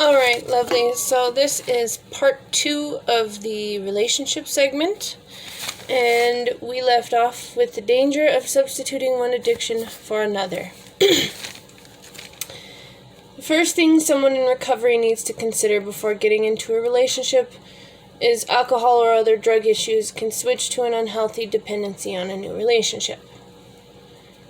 Alright, lovely. So this is part 2 of the relationship segment. And we left off with the danger of substituting one addiction for another. The first thing someone in recovery needs to consider before getting into a relationship is alcohol or other drug issues can switch to an unhealthy dependency on a new relationship.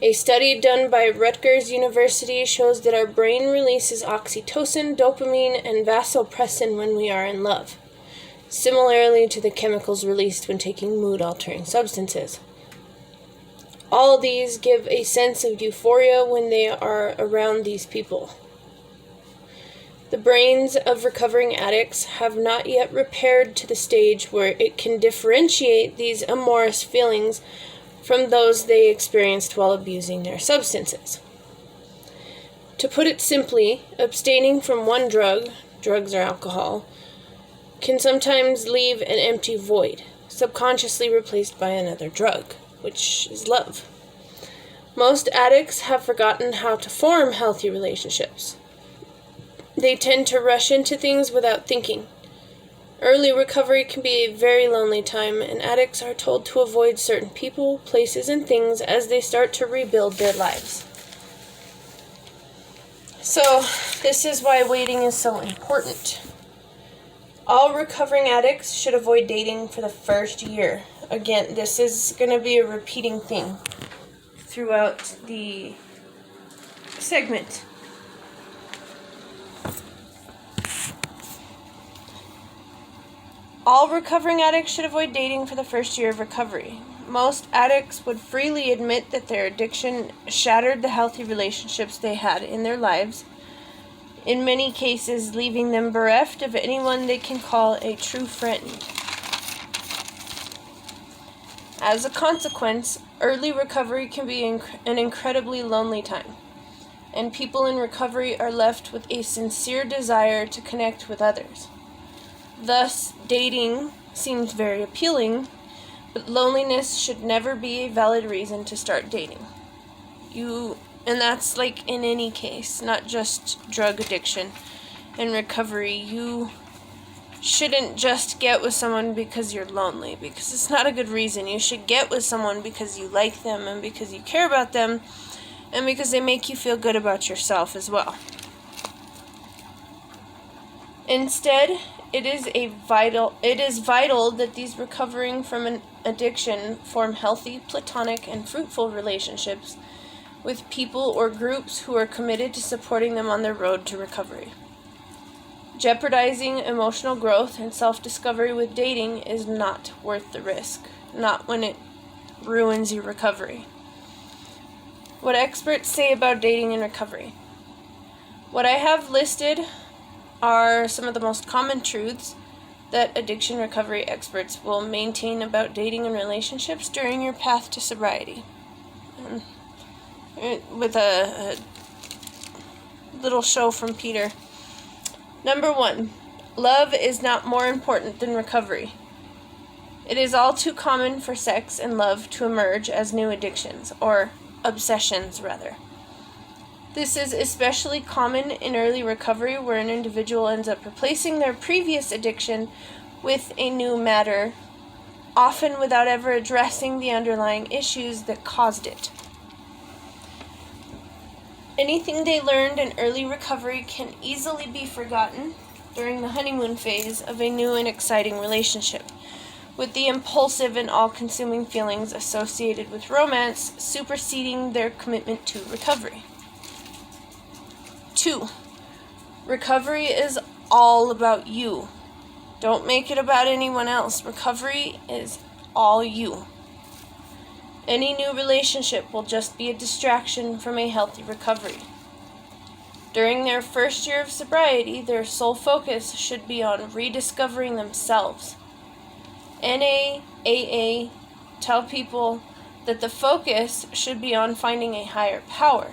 A study done by Rutgers University shows that our brain releases oxytocin, dopamine, and vasopressin when we are in love, similarly to the chemicals released when taking mood-altering substances. All these give a sense of euphoria when they are around these people. The brains of recovering addicts have not yet repaired to the stage where it can differentiate these amorous feelings from those they experienced while abusing their substances. To put it simply, abstaining from one drug, drugs or alcohol, can sometimes leave an empty void, subconsciously replaced by another drug, which is love. Most addicts have forgotten how to form healthy relationships. They tend to rush into things without thinking. Early recovery can be a very lonely time, and addicts are told to avoid certain people, places, and things as they start to rebuild their lives. So, this is why waiting is so important. All recovering addicts should avoid dating for the first year. Again, this is going to be a repeating thing throughout the segment. All recovering addicts should avoid dating for the first year of recovery. Most addicts would freely admit that their addiction shattered the healthy relationships they had in their lives, in many cases leaving them bereft of anyone they can call a true friend. As a consequence, early recovery can be an incredibly lonely time, and people in recovery are left with a sincere desire to connect with others. Thus, dating seems very appealing, but loneliness should never be a valid reason to start dating. And that's like in any case, not just drug addiction and recovery. You shouldn't just get with someone because you're lonely, because it's not a good reason. You should get with someone because you like them and because you care about them and because they make you feel good about yourself as well. Instead, it is vital that these recovering from an addiction form healthy, platonic, and fruitful relationships with people or groups who are committed to supporting them on their road to recovery. Jeopardizing emotional growth and self-discovery with dating is not worth the risk, not when it ruins your recovery. What experts say about dating and recovery. What I have listed are some of the most common truths that addiction recovery experts will maintain about dating and relationships during your path to sobriety. With a little show from Peter. Number 1, love is not more important than recovery. It is all too common for sex and love to emerge as new addictions, or obsessions rather. This is especially common in early recovery, where an individual ends up replacing their previous addiction with a new matter, often without ever addressing the underlying issues that caused it. Anything they learned in early recovery can easily be forgotten during the honeymoon phase of a new and exciting relationship, with the impulsive and all-consuming feelings associated with romance superseding their commitment to recovery. 2. Recovery is all about you. Don't make it about anyone else. Recovery is all you. Any new relationship will just be a distraction from a healthy recovery. During their first year of sobriety, their sole focus should be on rediscovering themselves. NA, AA tell people that the focus should be on finding a higher power.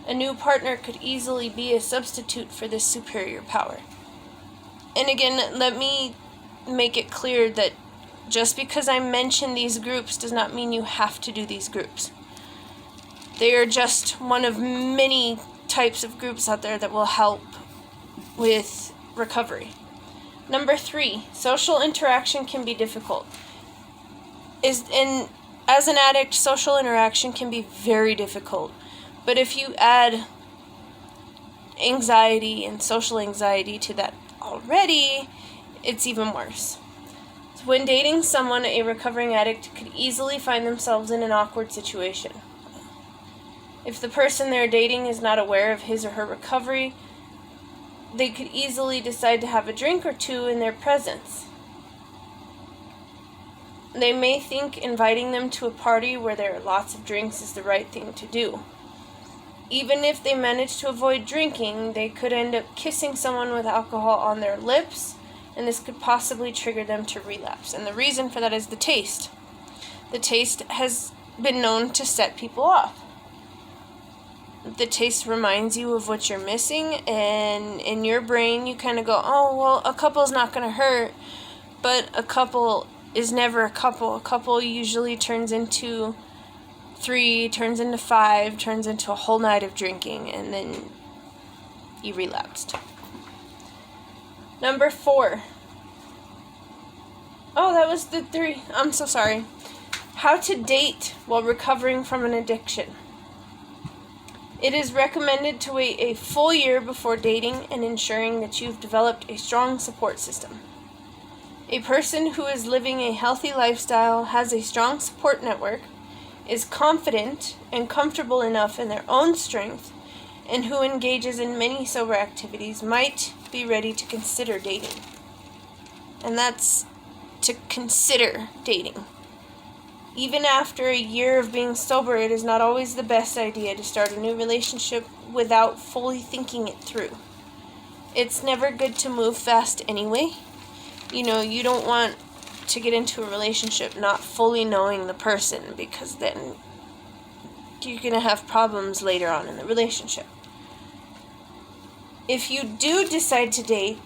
A new partner could easily be a substitute for this superior power. And again, let me make it clear that just because I mention these groups does not mean you have to do these groups. They are just one of many types of groups out there that will help with recovery. Number 3, social interaction can be difficult. As an addict, social interaction can be very difficult. But if you add anxiety and social anxiety to that already, it's even worse. So when dating someone, a recovering addict could easily find themselves in an awkward situation. If the person they're dating is not aware of his or her recovery, they could easily decide to have a drink or two in their presence. They may think inviting them to a party where there are lots of drinks is the right thing to do. Even if they manage to avoid drinking, they could end up kissing someone with alcohol on their lips, and this could possibly trigger them to relapse. And the reason for that is the taste. The taste has been known to set people off. The taste reminds you of what you're missing, and in your brain you kind of go, oh, well, a couple's not going to hurt, but a couple is never a couple. A couple usually turns into 3, turns into 5, turns into a whole night of drinking, and then you relapsed. Number 4. Oh, that was the 3. I'm so sorry. How to date while recovering from an addiction. It is recommended to wait a full year before dating and ensuring that you've developed a strong support system. A person who is living a healthy lifestyle, has a strong support network, is confident and comfortable enough in their own strength, and who engages in many sober activities might be ready to consider dating. And that's to consider dating. Even after a year of being sober, it is not always the best idea to start a new relationship without fully thinking it through. It's never good to move fast anyway. You don't want to get into a relationship not fully knowing the person, because then you're going to have problems later on in the relationship. If you do decide to date,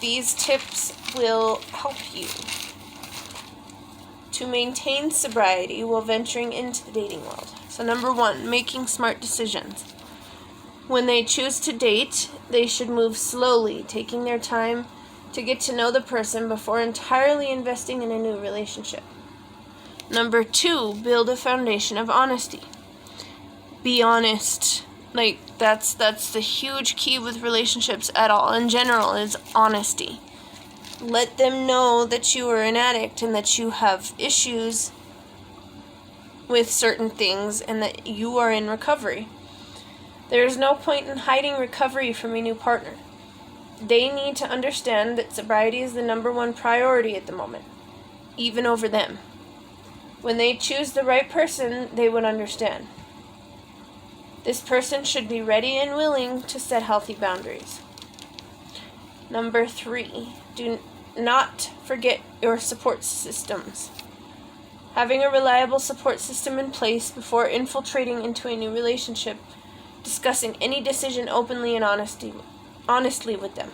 these tips will help you to maintain sobriety while venturing into the dating world. So number 1, making smart decisions. When they choose to date, they should move slowly, taking their time to get to know the person before entirely investing in a new relationship. Number 2, build a foundation of honesty. Be honest. That's the huge key with relationships at all in general, is honesty. Let them know that you are an addict and that you have issues with certain things and that you are in recovery. There is no point in hiding recovery from a new partner. They need to understand that sobriety is the number 1 priority at the moment, even over them. When they choose the right person, they would understand. This person should be ready and willing to set healthy boundaries. Number 3, do not forget your support systems. Having a reliable support system in place before infiltrating into a new relationship, discussing any decision openly and honestly with them.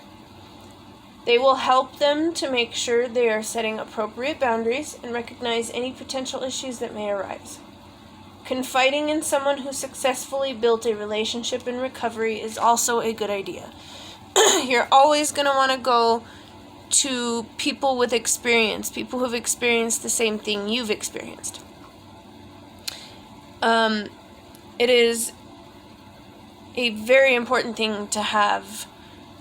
They will help them to make sure they are setting appropriate boundaries and recognize any potential issues that may arise. Confiding in someone who successfully built a relationship in recovery is also a good idea. You're always going to want to go to people with experience, people who have experienced the same thing you've experienced. It is a very important thing to have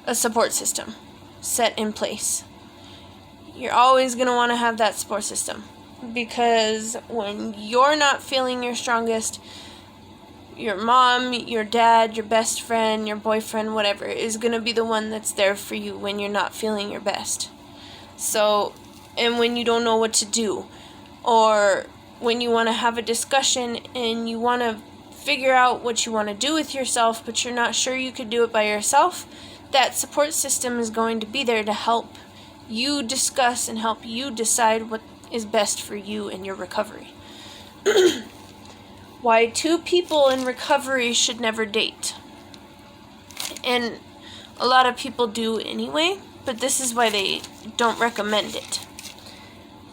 a support system set in place. You're always going to want to have that support system, because when you're not feeling your strongest, your mom, your dad, your best friend, your boyfriend, whatever, is going to be the one that's there for you when you're not feeling your best. So, and when you don't know what to do, or when you want to have a discussion and you want to figure out what you want to do with yourself, but you're not sure you could do it by yourself, that support system is going to be there to help you discuss and help you decide what is best for you in your recovery. Why 2 people in recovery should never date. And a lot of people do anyway, but this is why they don't recommend it.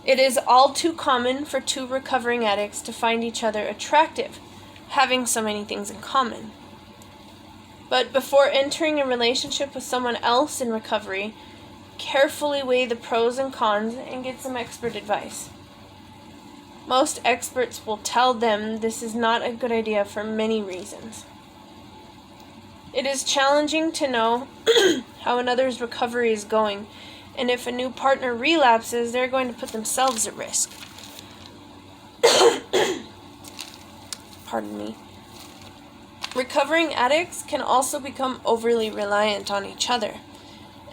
It is all too common for 2 recovering addicts to find each other attractive, having so many things in common. But before entering a relationship with someone else in recovery, carefully weigh the pros and cons and get some expert advice. Most experts will tell them this is not a good idea for many reasons. It is challenging to know how another's recovery is going, and if a new partner relapses, they're going to put themselves at risk. Pardon me. Recovering addicts can also become overly reliant on each other,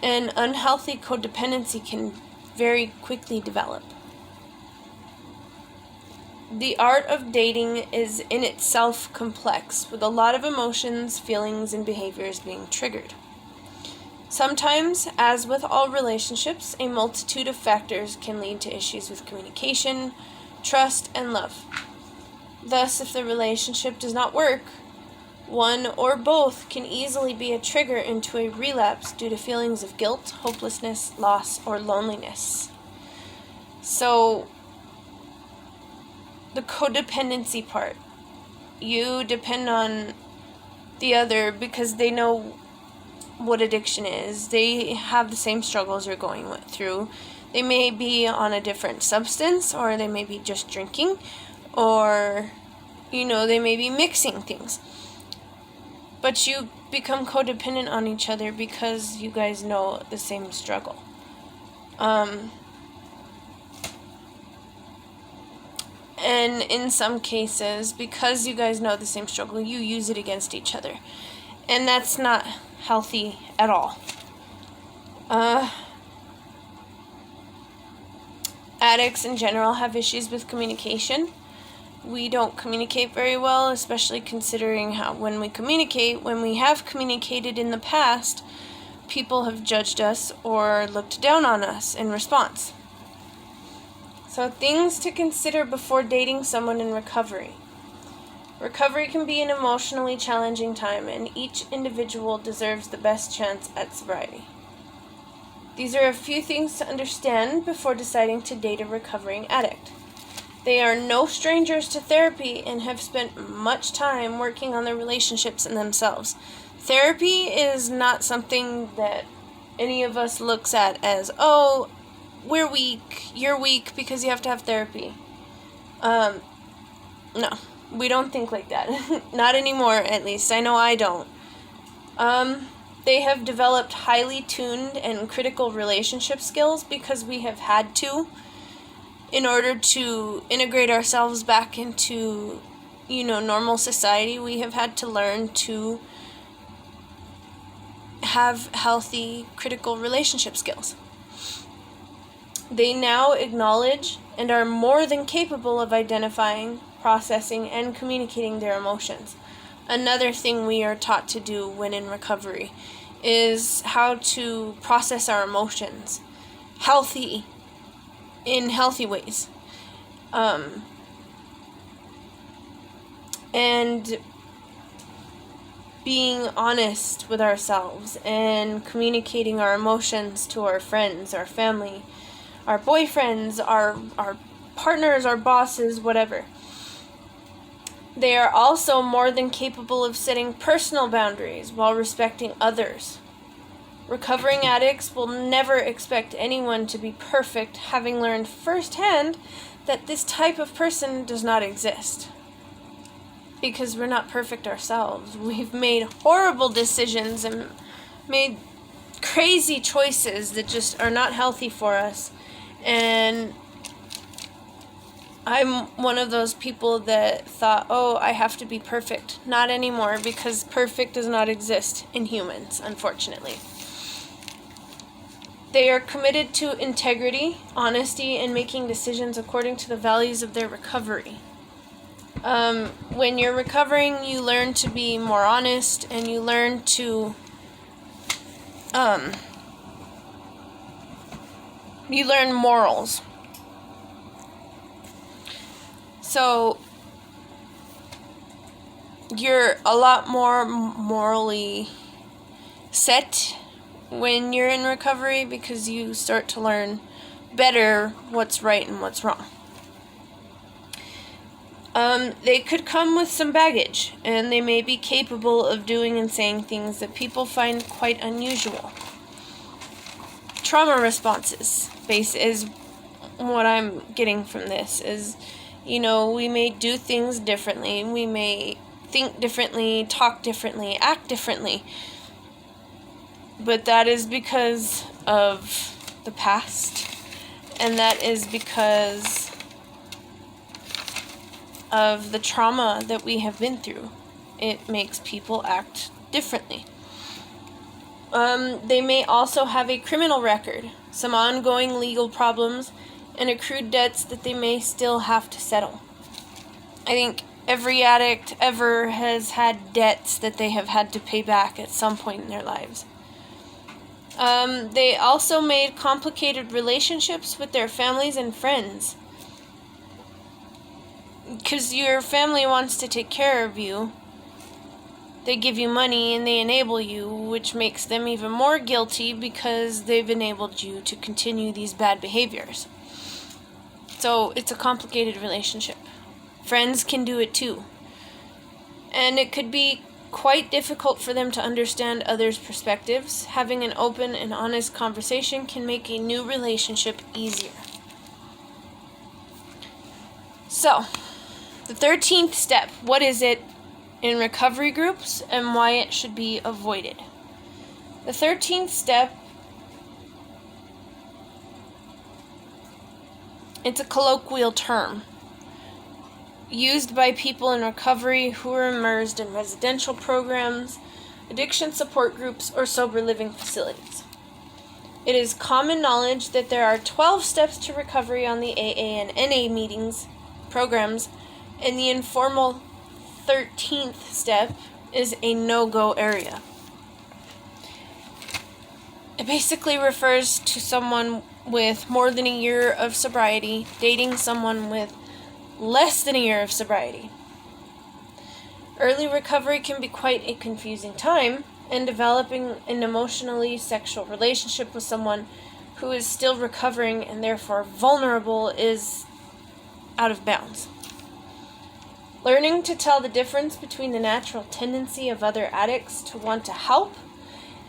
and unhealthy codependency can very quickly develop. The art of dating is in itself complex, with a lot of emotions, feelings, and behaviors being triggered. Sometimes, as with all relationships, a multitude of factors can lead to issues with communication, trust, and love. Thus, if the relationship does not work, one or both can easily be a trigger into a relapse due to feelings of guilt, hopelessness, loss, or loneliness. So, the codependency part. You depend on the other because they know what addiction is. They have the same struggles you're going through. They may be on a different substance, or they may be just drinking, or, they may be mixing things. But you become codependent on each other because you guys know the same struggle. And in some cases, because you guys know the same struggle, you use it against each other. And that's not healthy at all. Addicts in general have issues with communication. We don't communicate very well, especially considering how when we have communicated in the past, people have judged us or looked down on us in response. So, things to consider before dating someone in recovery. Recovery can be an emotionally challenging time, and each individual deserves the best chance at sobriety. These are a few things to understand before deciding to date a recovering addict. They are no strangers to therapy and have spent much time working on their relationships and themselves. Therapy is not something that any of us looks at as, oh, we're weak, you're weak because you have to have therapy. No, we don't think like that. Not anymore, at least. I know I don't. They have developed highly tuned and critical relationship skills because we have had to, in order to integrate ourselves back into, normal society. We have had to learn to have healthy, critical relationship skills. They now acknowledge and are more than capable of identifying, processing, and communicating their emotions. Another thing we are taught to do when in recovery is how to process our emotions in healthy ways. And being honest with ourselves and communicating our emotions to our friends, our family, our boyfriends, our partners, our bosses, whatever. They are also more than capable of setting personal boundaries while respecting others. Recovering addicts will never expect anyone to be perfect, having learned firsthand that this type of person does not exist. Because we're not perfect ourselves. We've made horrible decisions and made crazy choices that just are not healthy for us. And I'm one of those people that thought, oh, I have to be perfect. Not anymore, because perfect does not exist in humans, unfortunately. They are committed to integrity, honesty, and making decisions according to the values of their recovery. When you're recovering, you learn to be more honest, and you learn to you learn morals. So you're a lot more morally set when you're in recovery because you start to learn better what's right and what's wrong. They could come with some baggage, and they may be capable of doing and saying things that people find quite unusual. Trauma responses is what I'm getting from this is, we may do things differently, we may think differently, talk differently, act differently, but that is because of the past, and that is because of the trauma that we have been through. It makes people act differently. They may also have a criminal record, some ongoing legal problems, and accrued debts that they may still have to settle. I think every addict ever has had debts that they have had to pay back at some point in their lives. They also made complicated relationships with their families and friends. Because your family wants to take care of you. They give you money and they enable you, which makes them even more guilty because they've enabled you to continue these bad behaviors. So it's a complicated relationship. Friends can do it too. And it could be quite difficult for them to understand others' perspectives. Having an open and honest conversation can make a new relationship easier. So, the 13th step, what is it in recovery groups and why it should be avoided? The 13th step, it's a colloquial term used by people in recovery who are immersed in residential programs, addiction support groups, or sober living facilities. It is common knowledge that there are 12 steps to recovery on the AA and NA meetings, programs, and the informal 13th step is a no-go area. It basically refers to someone with more than a year of sobriety dating someone with less than a year of sobriety. Early recovery can be quite a confusing time, and developing an emotionally sexual relationship with someone who is still recovering and therefore vulnerable is out of bounds. Learning to tell the difference between the natural tendency of other addicts to want to help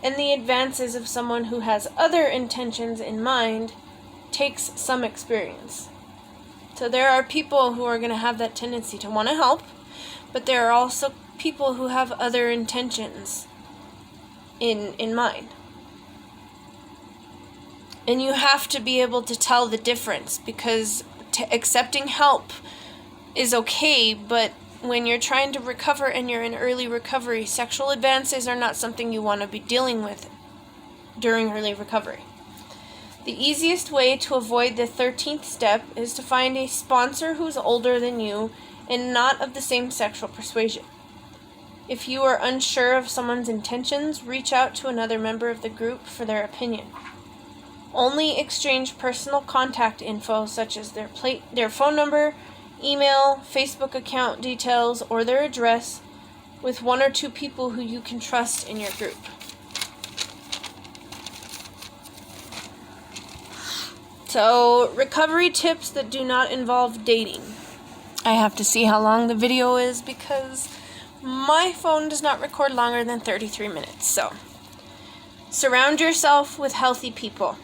and the advances of someone who has other intentions in mind takes some experience. So there are people who are going to have that tendency to want to help, but there are also people who have other intentions in mind. And you have to be able to tell the difference, because accepting help is okay, but when you're trying to recover and you're in early recovery, sexual advances are not something you want to be dealing with during early recovery. The easiest way to avoid the 13th step is to find a sponsor who's older than you and not of the same sexual persuasion. If you are unsure of someone's intentions, reach out to another member of the group for their opinion. Only exchange personal contact info such as their phone number, email, Facebook account details, or their address with one or two people who you can trust in your group. So, recovery tips that do not involve dating. I have to see how long the video is because my phone does not record longer than 33 minutes. So, surround yourself with healthy people.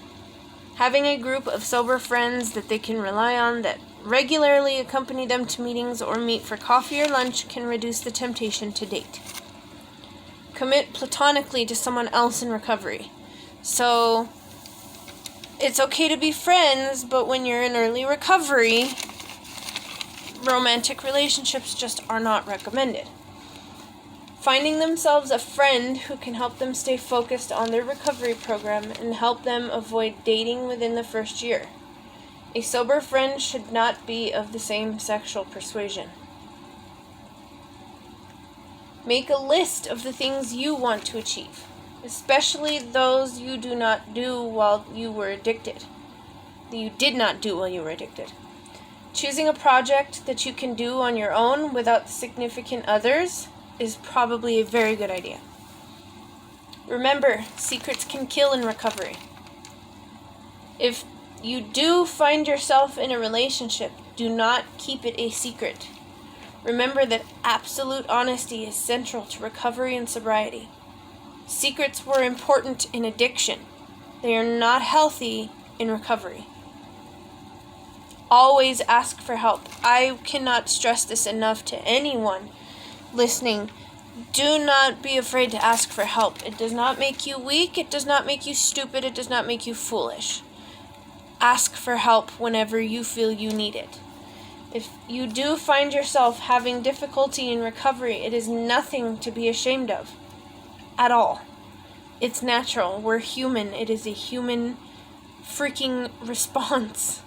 Having a group of sober friends that they can rely on that regularly accompany them to meetings or meet for coffee or lunch can reduce the temptation to date. Commit platonically to someone else in recovery. So, it's okay to be friends, but when you're in early recovery, romantic relationships just are not recommended. Finding themselves a friend who can help them stay focused on their recovery program and help them avoid dating within the first year. A sober friend should not be of the same sexual persuasion. Make a list of the things you want to achieve, especially those you do not do while you were addicted. That you did not do while you were addicted. Choosing a project that you can do on your own without significant others is probably a very good idea. Remember, secrets can kill in recovery. If you do find yourself in a relationship, do not keep it a secret. Remember that absolute honesty is central to recovery and sobriety. Secrets were important in addiction. They are not healthy in recovery. Always ask for help. I cannot stress this enough to anyone listening. Do not be afraid to ask for help. It does not make you weak. It does not make you stupid. It does not make you foolish. Ask for help whenever you feel you need it. If you do find yourself having difficulty in recovery, it is nothing to be ashamed of at all. It's natural. We're human. It is a human freaking response.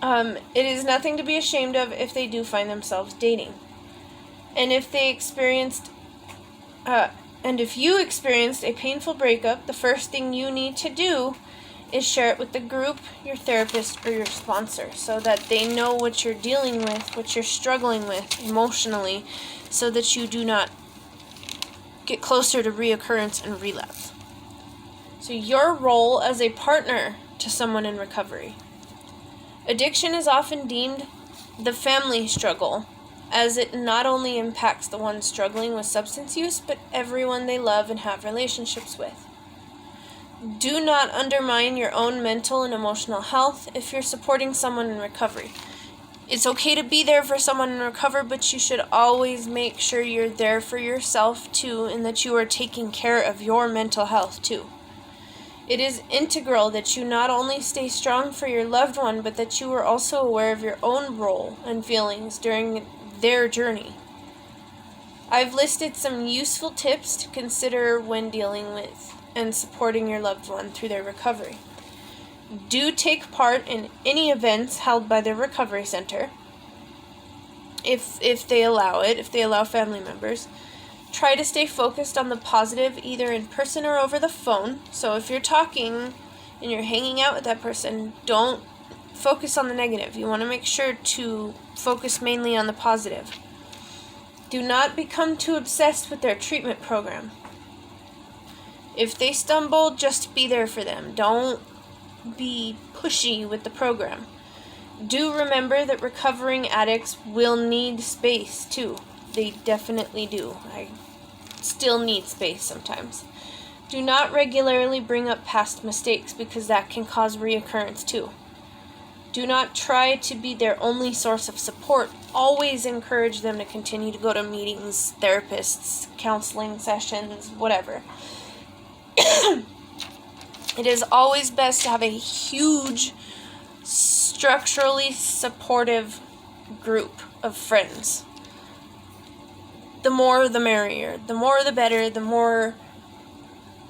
It is nothing to be ashamed of if they do find themselves dating. And if they if you experienced a painful breakup, the first thing you need to do is share it with the group, your therapist, or your sponsor, so that they know what you're dealing with, what you're struggling with emotionally, so that you do not get closer to reoccurrence and relapse. So your role as a partner to someone in recovery. Addiction is often deemed the family struggle, as it not only impacts the one struggling with substance use, but everyone they love and have relationships with. Do not undermine your own mental and emotional health if you're supporting someone in recovery. It's okay to be there for someone in recovery, but you should always make sure you're there for yourself too, and that you are taking care of your mental health too. It is integral that you not only stay strong for your loved one, but that you are also aware of your own role and feelings during their journey. I've listed some useful tips to consider when dealing with and supporting your loved one through their recovery. Do take part in any events held by the recovery center, if they allow it, if they allow family members. Try to stay focused on the positive, either in person or over the phone. So if you're talking and you're hanging out with that person, don't focus on the negative. You want to make sure to focus mainly on the positive. Do not become too obsessed with their treatment program. If they stumble, just be there for them. Don't be pushy with the program. Do remember that recovering addicts will need space too. They definitely do. I still need space sometimes. Do not regularly bring up past mistakes, because that can cause reoccurrence too. Do not try to be their only source of support. Always encourage them to continue to go to meetings, therapists, counseling sessions, whatever. It is always best to have a huge, structurally supportive group of friends. The more the merrier. The more the better. The more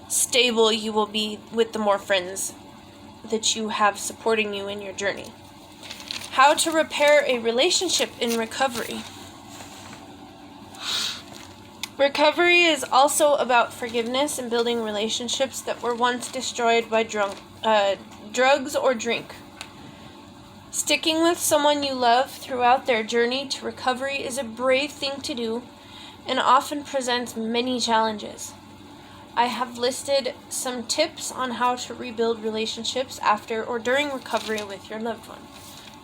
stable you will be with the more friends that you have supporting you in your journey. How to repair a relationship in recovery. Recovery is also about forgiveness and building relationships that were once destroyed by drugs or drink. Sticking with someone you love throughout their journey to recovery is a brave thing to do and often presents many challenges. I have listed some tips on how to rebuild relationships after or during recovery with your loved one.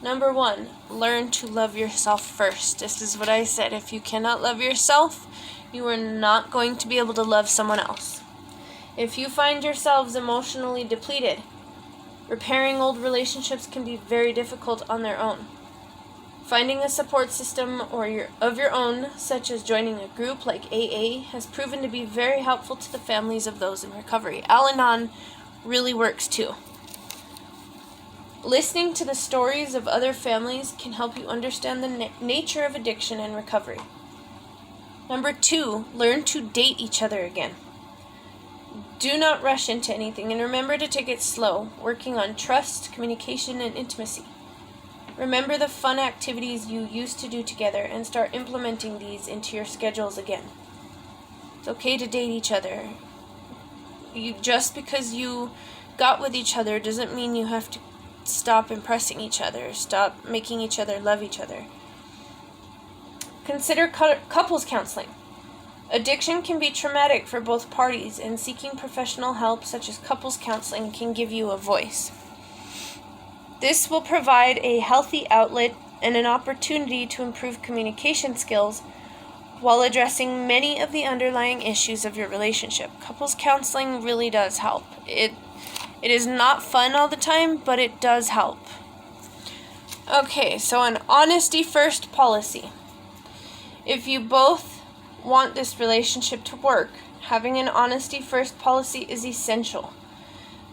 Number 1, learn to love yourself first. This is what I said. If you cannot love yourself, you are not going to be able to love someone else. If you find yourselves emotionally depleted, repairing old relationships can be very difficult on their own. Finding a support system of your own, such as joining a group like AA, has proven to be very helpful to the families of those in recovery. Al-Anon really works too. Listening to the stories of other families can help you understand the nature of addiction and recovery. Number 2, learn to date each other again. Do not rush into anything, and remember to take it slow, working on trust, communication, and intimacy. Remember the fun activities you used to do together and start implementing these into your schedules again. It's okay to date each other. Just because you got with each other doesn't mean you have to stop impressing each other, stop making each other love each other. Consider couples counseling. Addiction can be traumatic for both parties, and seeking professional help such as couples counseling can give you a voice. This will provide a healthy outlet and an opportunity to improve communication skills while addressing many of the underlying issues of your relationship. Couples counseling really does help. It is not fun all the time, but it does help. Okay, so an honesty first policy. If you both want this relationship to work, having an honesty first policy is essential.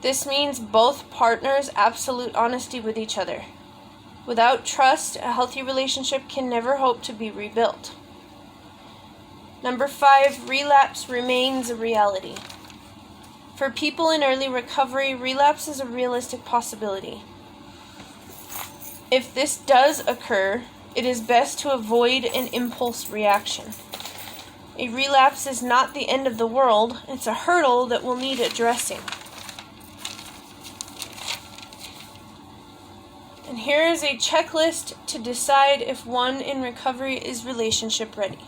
This means both partners' absolute honesty with each other. Without trust, a healthy relationship can never hope to be rebuilt. Number 5, relapse remains a reality. For people in early recovery, relapse is a realistic possibility. If this does occur, it is best to avoid an impulse reaction. A relapse is not the end of the world, it's a hurdle that will need addressing. And here is a checklist to decide if one in recovery is relationship ready.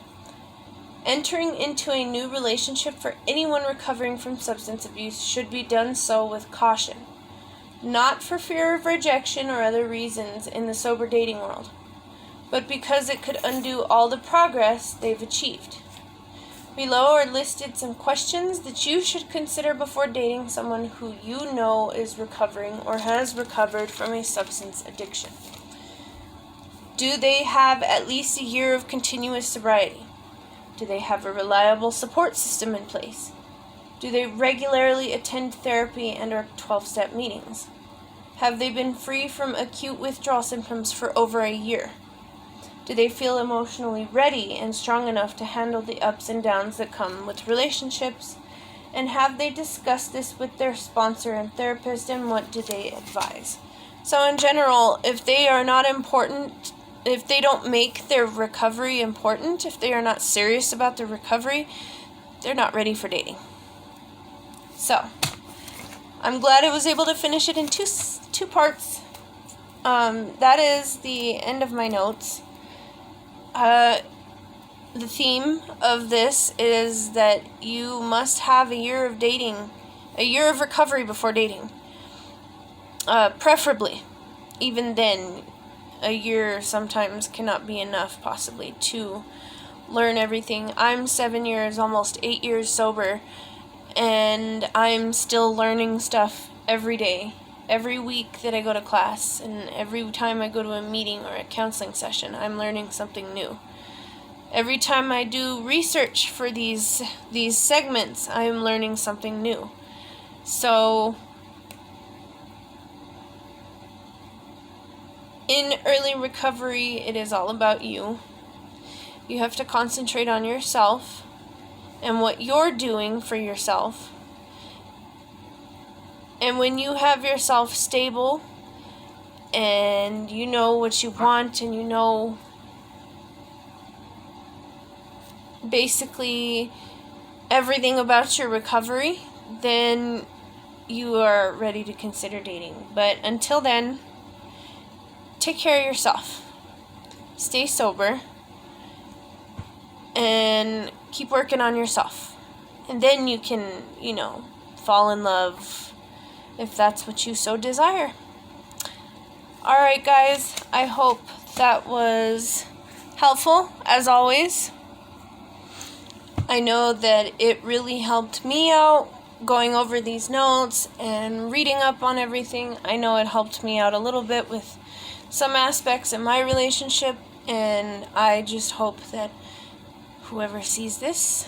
Entering into a new relationship for anyone recovering from substance abuse should be done so with caution, not for fear of rejection or other reasons in the sober dating world, but because it could undo all the progress they've achieved. Below are listed some questions that you should consider before dating someone who you know is recovering or has recovered from a substance addiction. Do they have at least a year of continuous sobriety? Do they have a reliable support system in place? Do they regularly attend therapy and or 12-step meetings? Have they been free from acute withdrawal symptoms for over a year? Do they feel emotionally ready and strong enough to handle the ups and downs that come with relationships? And have they discussed this with their sponsor and therapist, and what do they advise? So in general, if they are not important, if they don't make their recovery important, if they are not serious about their recovery, they're not ready for dating. So, I'm glad I was able to finish it in two parts. That is the end of my notes. The theme of this is that you must have a year of dating, a year of recovery before dating. Preferably. Even then, a year sometimes cannot be enough, possibly, to learn everything. I'm 7 years, almost 8 years sober, and I'm still learning stuff every day, every week that I go to class, and every time I go to a meeting or a counseling session, I'm learning something new. Every time I do research for these segments, I'm learning something new. So, in early recovery, it is all about you. You have to concentrate on yourself and what you're doing for yourself. And when you have yourself stable and you know what you want and you know basically everything about your recovery, then you are ready to consider dating. But until then, take care of yourself. Stay sober. And keep working on yourself. And then you can, fall in love if that's what you so desire. Alright, guys. I hope that was helpful, as always. I know that it really helped me out going over these notes and reading up on everything. I know it helped me out a little bit with some aspects in my relationship, and I just hope that whoever sees this,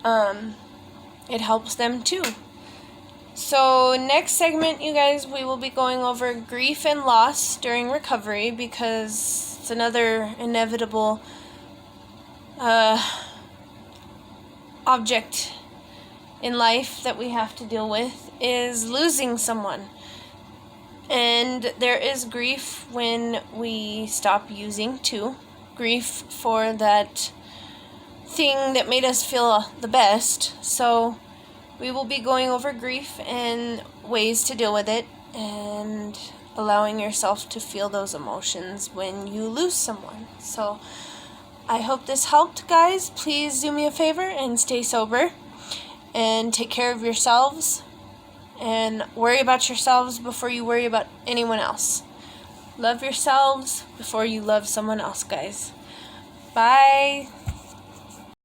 it helps them too. So next segment, you guys, we will be going over grief and loss during recovery, because it's another inevitable object in life that we have to deal with, is losing someone. And there is grief when we stop using too. Grief for that thing that made us feel the best. So we will be going over grief and ways to deal with it, and allowing yourself to feel those emotions when you lose someone. So I hope this helped, guys. Please do me a favor and stay sober and take care of yourselves and worry about yourselves before you worry about anyone else. Love yourselves before you love someone else, guys. Bye.